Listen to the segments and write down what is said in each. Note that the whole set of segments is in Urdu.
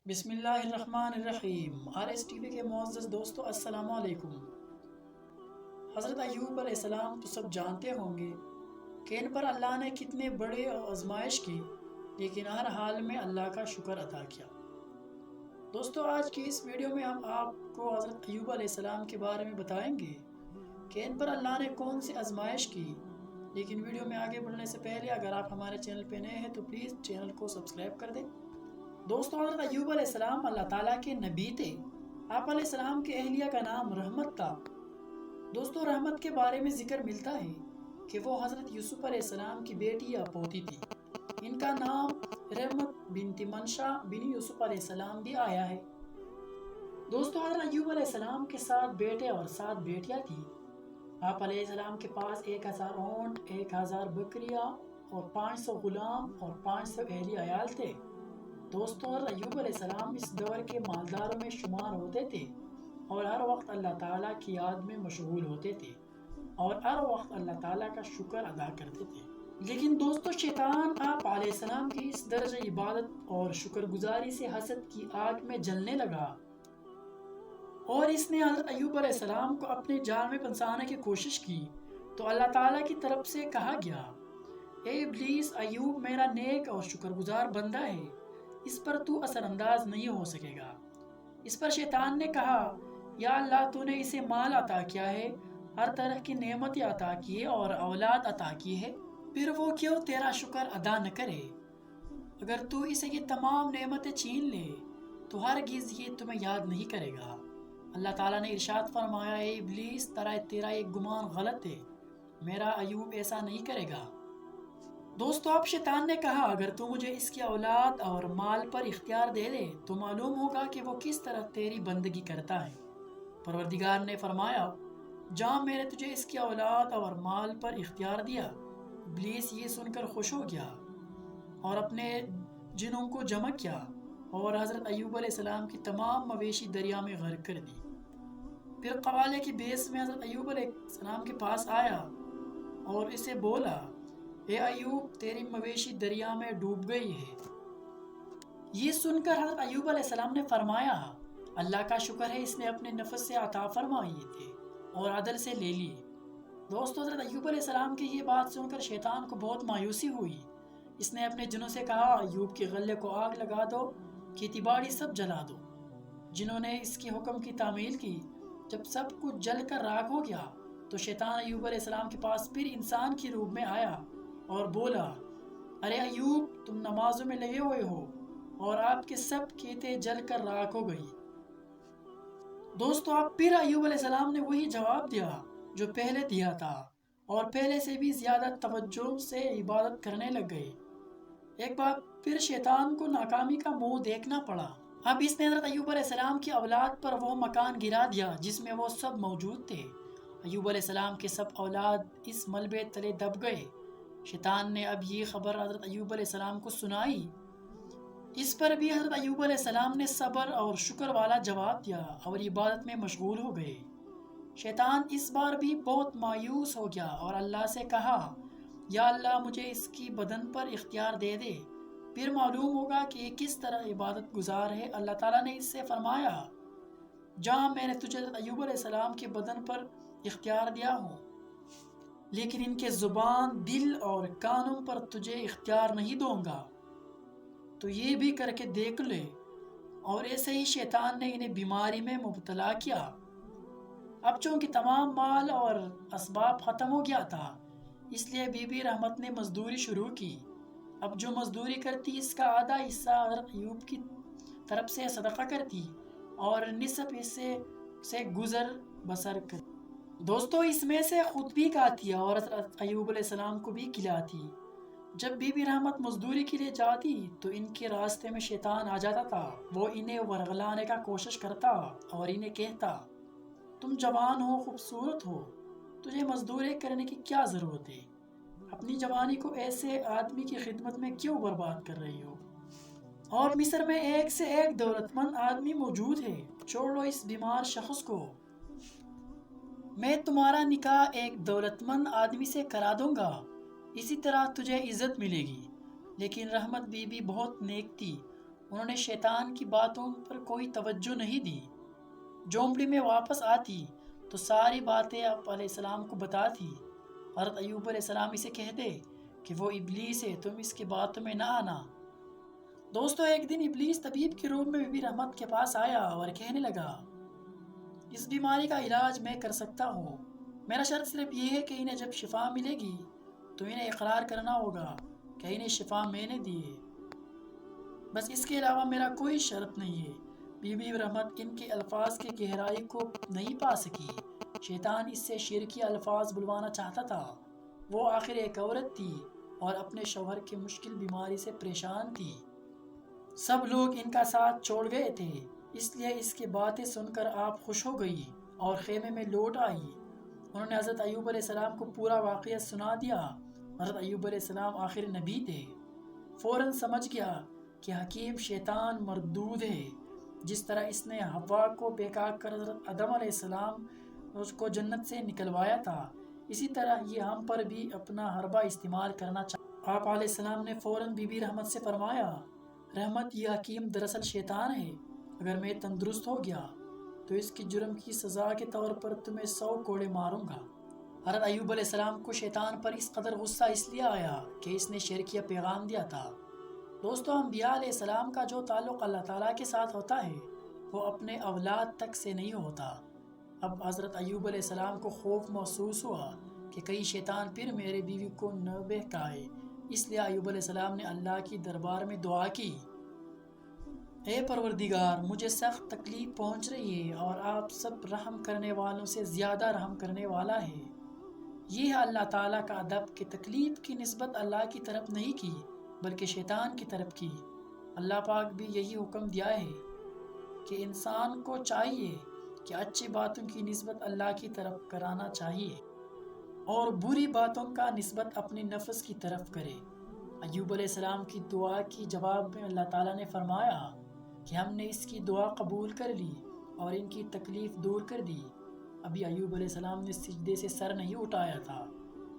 بسم اللہ الرحمن الرحیم۔ RS TV کے معزز دوستو السلام علیکم۔ حضرت ایوب علیہ السلام تو سب جانتے ہوں گے کہ ان پر اللہ نے کتنے بڑے آزمائش کی، لیکن ہر حال میں اللہ کا شکر ادا کیا۔ دوستو آج کی اس ویڈیو میں ہم آپ کو حضرت ایوب علیہ السلام کے بارے میں بتائیں گے کہ ان پر اللہ نے کون سی آزمائش کی۔ لیکن ویڈیو میں آگے بڑھنے سے پہلے اگر آپ ہمارے چینل پہ نئے ہیں تو پلیز چینل کو سبسکرائب کر دیں۔ دوستو حضرت ایوب علیہ السلام اللہ تعالیٰ کے نبی تھے۔ آپ علیہ السلام کے اہلیہ کا نام رحمت تھا۔ دوستو رحمت کے بارے میں ذکر ملتا ہے کہ وہ حضرت یوسف علیہ السلام کی بیٹی یا پوتی تھی۔ ان کا نام رحمت بنت منشا بن یوسف علیہ السلام بھی آیا ہے۔ دوستو حضرت ایوب علیہ السلام کے 7 بیٹے اور 7 بیٹیاں تھیں۔ آپ علیہ السلام کے پاس 1000 اونٹ، 1000 بکریاں اور 500 غلام اور 500 اہلی عیال تھے۔ دوستو ایوب علیہ السلام اس دور کے مالداروں میں شمار ہوتے تھے اور ہر وقت اللہ تعالیٰ کی یاد میں مشغول ہوتے تھے اور ہر وقت اللہ تعالیٰ کا شکر ادا کرتے تھے۔ لیکن دوستو شیطان آپ علیہ السلام کی اس درجہ عبادت اور شکر گزاری سے حسد کی آگ میں جلنے لگا اور اس نے حضرت ایوب علیہ السلام کو اپنے جال میں پھنسانے کی کوشش کی۔ تو اللہ تعالیٰ کی طرف سے کہا گیا، اے ابلیس، ایوب میرا نیک اور شکر گزار بندہ ہے، اس پر تو اثر انداز نہیں ہو سکے گا۔ اس پر شیطان نے کہا، یا اللہ تو نے اسے مال عطا کیا ہے، ہر طرح کی نعمتیں عطا کی ہے اور اولاد عطا کی ہے، پھر وہ کیوں تیرا شکر ادا نہ کرے؟ اگر تو اسے یہ تمام نعمتیں چھین لے تو ہرگز یہ تمہیں یاد نہیں کرے گا۔ اللہ تعالیٰ نے ارشاد فرمایا، اے ابلیس، تیرا ایک گمان غلط ہے، میرا ایوب ایسا نہیں کرے گا۔ دوستو اب شیطان نے کہا، اگر تو مجھے اس کی اولاد اور مال پر اختیار دے دے تو معلوم ہوگا کہ وہ کس طرح تیری بندگی کرتا ہے۔ پروردگار نے فرمایا، جہاں میں نے تجھے اس کی اولاد اور مال پر اختیار دیا۔ ابلیس یہ سن کر خوش ہو گیا اور اپنے جنوں کو جمع کیا اور حضرت ایوب علیہ السلام کی تمام مویشی دریا میں غرق کر دی۔ پھر قبالے کی بیس میں حضرت ایوب علیہ السلام کے پاس آیا اور اسے بولا، اے ایوب، تیری مویشی دریا میں ڈوب گئی ہے۔ یہ سن کر حضرت ایوب علیہ السلام نے فرمایا، اللہ کا شکر ہے، اس نے اپنے نفس سے عطا فرمائی تھے اور عدل سے لے لیے۔ دوستو حضرت ایوب علیہ السلام کی یہ بات سن کر شیطان کو بہت مایوسی ہوئی۔ اس نے اپنے جنوں سے کہا، ایوب کے غلے کو آگ لگا دو، کھیتی باڑی سب جلا دو۔ جنہوں نے اس کے حکم کی تعمیل کی۔ جب سب کچھ جل کر راکھ ہو گیا تو شیطان ایوب علیہ السلام کے پاس پھر انسان کی روپ میں آیا اور بولا، ارے ایوب، تم نمازوں میں لگے ہوئے ہو اور آپ کے سب کھیتیں جل کر راکھ ہو گئی۔ دوستو اب پھر ایوب علیہ السلام نے وہی جواب دیا جو پہلے دیا تھا اور پہلے سے بھی زیادہ توجہ سے عبادت کرنے لگ گئے۔ ایک بار پھر شیطان کو ناکامی کا منہ دیکھنا پڑا۔ اب اس نے حضرت ایوب علیہ السلام کی اولاد پر وہ مکان گرا دیا جس میں وہ سب موجود تھے۔ ایوب علیہ السلام کے سب اولاد اس ملبے تلے دب گئے۔ شیطان نے اب یہ خبر حضرت ایوب علیہ السلام کو سنائی۔ اس پر بھی حضرت ایوب علیہ السلام نے صبر اور شکر والا جواب دیا اور عبادت میں مشغول ہو گئے۔ شیطان اس بار بھی بہت مایوس ہو گیا اور اللہ سے کہا، یا اللہ، مجھے اس کی بدن پر اختیار دے دے، پھر معلوم ہوگا کہ یہ کس طرح عبادت گزار ہے۔ اللہ تعالیٰ نے اس سے فرمایا، جہاں میں نے تجھے ایوب علیہ السلام کے بدن پر اختیار دیا ہوں، لیکن ان کے زبان، دل اور کانوں پر تجھے اختیار نہیں دوں گا، تو یہ بھی کر کے دیکھ لے۔ اور ایسے ہی شیطان نے انہیں بیماری میں مبتلا کیا۔ اب چونکہ تمام مال اور اسباب ختم ہو گیا تھا، اس لیے بی بی رحمت نے مزدوری شروع کی۔ اب جو مزدوری کرتی اس کا آدھا حصہ حضرت ایوب کی طرف سے صدقہ کرتی اور نصف حصے سے گزر بسر کرتی۔ دوستو اس میں سے خود بھی کھاتی اور حضرت ایوب علیہ السلام کو بھی کھلاتی۔ جب بی بی رحمت مزدوری کے لیے جاتی تو ان کے راستے میں شیطان آ جاتا تھا۔ وہ انہیں ورغلانے کا کوشش کرتا اور انہیں کہتا، تم جوان ہو، خوبصورت ہو، تجھے مزدوری کرنے کی کیا ضرورت ہے؟ اپنی جوانی کو ایسے آدمی کی خدمت میں کیوں برباد کر رہی ہو؟ اور مصر میں ایک سے ایک دولت مند آدمی موجود ہے، چھوڑو اس بیمار شخص کو، میں تمہارا نکاح ایک دولت مند آدمی سے کرا دوں گا، اسی طرح تجھے عزت ملے گی۔ لیکن رحمت بی بی بہت نیک تھی، انہوں نے شیطان کی باتوں پر کوئی توجہ نہیں دی۔ جھونپڑی میں واپس آتی تو ساری باتیں آپ علیہ السلام کو بتاتی۔ حضرت ایوب علیہ السلام اسے کہتے کہ وہ ابلیس ہے، تم اس کی باتوں میں نہ آنا۔ دوستو، ایک دن ابلیس طبیب کے روم میں بی بی رحمت کے پاس آیا اور کہنے لگا، اس بیماری کا علاج میں کر سکتا ہوں، میرا شرط صرف یہ ہے کہ انہیں جب شفا ملے گی تو انہیں اقرار کرنا ہوگا کہ انہیں شفا میں نے دی ہے، بس اس کے علاوہ میرا کوئی شرط نہیں ہے۔ بی بی رحمت ان کے الفاظ کے گہرائی کو نہیں پا سکی۔ شیطان اس سے شرکی الفاظ بلوانا چاہتا تھا۔ وہ آخر ایک عورت تھی اور اپنے شوہر کی مشکل بیماری سے پریشان تھی۔ سب لوگ ان کا ساتھ چھوڑ گئے تھے، اس لیے اس کی باتیں سن کر آپ خوش ہو گئی اور خیمے میں لوٹ آئی۔ انہوں نے حضرت ایوب علیہ السلام کو پورا واقعہ سنا دیا۔ حضرت ایوب علیہ السلام آخر نبی تھے، فوراً سمجھ گیا کہ حکیم شیطان مردود ہے۔ جس طرح اس نے حوا کو بہکا کر حضرت آدم علیہ السلام کو جنت سے نکلوایا تھا، اسی طرح یہ ہم پر بھی اپنا حربہ استعمال کرنا چاہتا۔ آپ علیہ السلام نے فوراً بی بی رحمت سے فرمایا، رحمت، یہ حکیم دراصل شیطان ہے، اگر میں تندرست ہو گیا تو اس کی جرم کی سزا کے طور پر تمہیں 100 کوڑے ماروں گا۔ حضرت ایوب علیہ السلام کو شیطان پر اس قدر غصہ اس لیے آیا کہ اس نے شرکیہ پیغام دیا تھا۔ دوستو، انبیاء علیہ السلام کا جو تعلق اللہ تعالیٰ کے ساتھ ہوتا ہے وہ اپنے اولاد تک سے نہیں ہوتا۔ اب حضرت ایوب علیہ السلام کو خوف محسوس ہوا کہ کئی شیطان پھر میرے بیوی کو نہ بہکائے، اس لیے ایوب علیہ السلام نے اللہ کی دربار میں دعا کی، اے پروردگار، مجھے سخت تکلیف پہنچ رہی ہے اور آپ سب رحم کرنے والوں سے زیادہ رحم کرنے والا ہے۔ یہ ہے اللہ تعالیٰ کا ادب کہ تکلیف کی نسبت اللہ کی طرف نہیں کی بلکہ شیطان کی طرف کی۔ اللہ پاک بھی یہی حکم دیا ہے کہ انسان کو چاہیے کہ اچھی باتوں کی نسبت اللہ کی طرف کرانا چاہیے اور بری باتوں کا نسبت اپنی نفس کی طرف کرے۔ ایوب علیہ السلام کی دعا کی جواب میں اللہ تعالیٰ نے فرمایا کہ ہم نے اس کی دعا قبول کر لی اور ان کی تکلیف دور کر دی۔ ابھی ایوب علیہ السلام نے سجدے سے سر نہیں اٹھایا تھا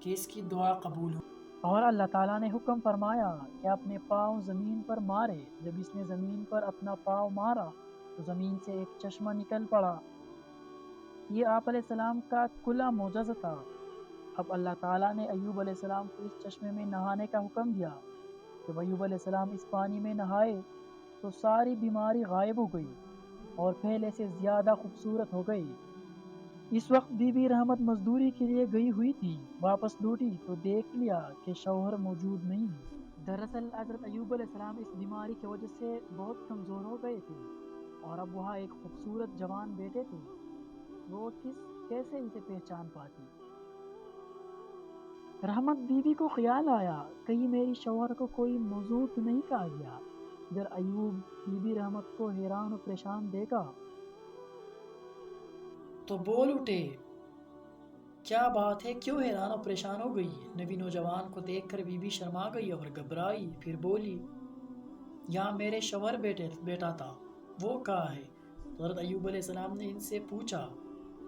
کہ اس کی دعا قبول ہو، اور اللہ تعالیٰ نے حکم فرمایا کہ اپنے پاؤں زمین پر مارے۔ جب اس نے زمین پر اپنا پاؤں مارا تو زمین سے ایک چشمہ نکل پڑا۔ یہ آپ علیہ السلام کا کھلا معجزہ تھا۔ اب اللہ تعالیٰ نے ایوب علیہ السلام کو اس چشمے میں نہانے کا حکم دیا۔ جب ایوب علیہ السلام اس پانی میں نہائے تو ساری بیماری غائب ہو گئی اور پہلے سے زیادہ خوبصورت ہو گئی۔ اس وقت بی بی رحمت مزدوری کے لیے گئی ہوئی تھی، واپس لوٹی تو دیکھ لیا کہ شوہر موجود نہیں۔ دراصل حضرت ایوب علیہ السلام اس بیماری کی وجہ سے بہت کمزور ہو گئے تھے اور اب وہاں ایک خوبصورت جوان بیٹے تھے، وہ کیسے اسے پہچان پاتی؟ رحمت بی بی کو خیال آیا، کہیں میری شوہر کو کوئی موضوع تو نہیں کہا گیا۔ ادھر ایوب بی بی رحمت کو حیران و پریشان دیکھا تو بول اٹھے، کیا بات ہے، کیوں حیران و پریشان ہو گئی؟ نبی نوجوان کو دیکھ کر بی بی شرما گئی اور گھبرائی، پھر بولی، یہاں میرے شوہر بیٹا تھا، وہ کہاں ہے؟ حضرت ایوب علیہ السلام نے ان سے پوچھا،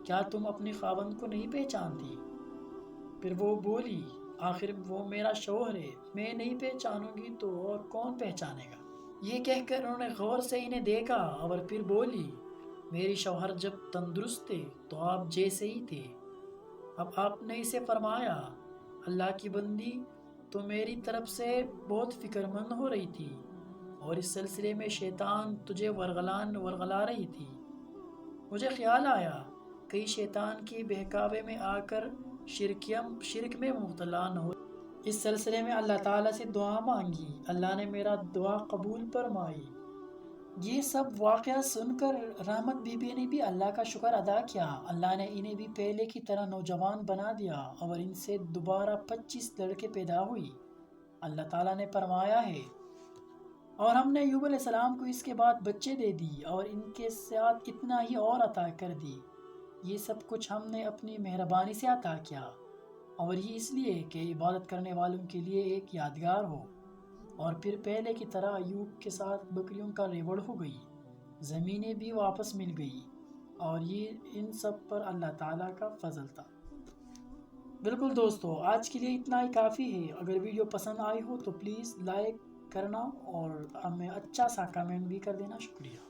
کیا تم اپنے خاوند کو نہیں پہچانتی؟ پھر وہ بولی، آخر وہ میرا شوہر ہے، میں نہیں پہچانوں گی تو اور کون پہچانے گا؟ یہ کہہ کر انہوں نے غور سے انہیں دیکھا اور پھر بولی، میری شوہر جب تندرست تھے تو آپ جیسے ہی تھے، اب آپ نے اسے فرمایا، اللہ کی بندی، تو میری طرف سے بہت فکر مند ہو رہی تھی اور اس سلسلے میں شیطان تجھے ورغلا رہی تھی۔ مجھے خیال آیا کئی شیطان کی بہکاوے میں آ کر شرک میں مبتلا نہ ہو۔ اس سلسلے میں اللہ تعالیٰ سے دعا مانگی، اللہ نے میرا دعا قبول فرمائی۔ یہ سب واقعہ سن کر رحمت بی بی نے بھی اللہ کا شکر ادا کیا۔ اللہ نے انہیں بھی پہلے کی طرح نوجوان بنا دیا اور ان سے دوبارہ 25 لڑکے پیدا ہوئی۔ اللہ تعالیٰ نے فرمایا ہے، اور ہم نے ایوب علیہ السلام کو اس کے بعد بچے دے دی اور ان کے ساتھ اتنا ہی اور عطا کر دی۔ یہ سب کچھ ہم نے اپنی مہربانی سے عطا کیا اور یہ اس لیے کہ عبادت کرنے والوں کے لیے ایک یادگار ہو۔ اور پھر پہلے کی طرح ایوب کے ساتھ بکریوں کا ریوڑ ہو گئی، زمینیں بھی واپس مل گئی، اور یہ ان سب پر اللہ تعالیٰ کا فضل تھا۔ بالکل دوستو، آج کے لیے اتنا ہی کافی ہے۔ اگر ویڈیو پسند آئی ہو تو پلیز لائک کرنا اور ہمیں اچھا سا کمنٹ بھی کر دینا. شکریہ.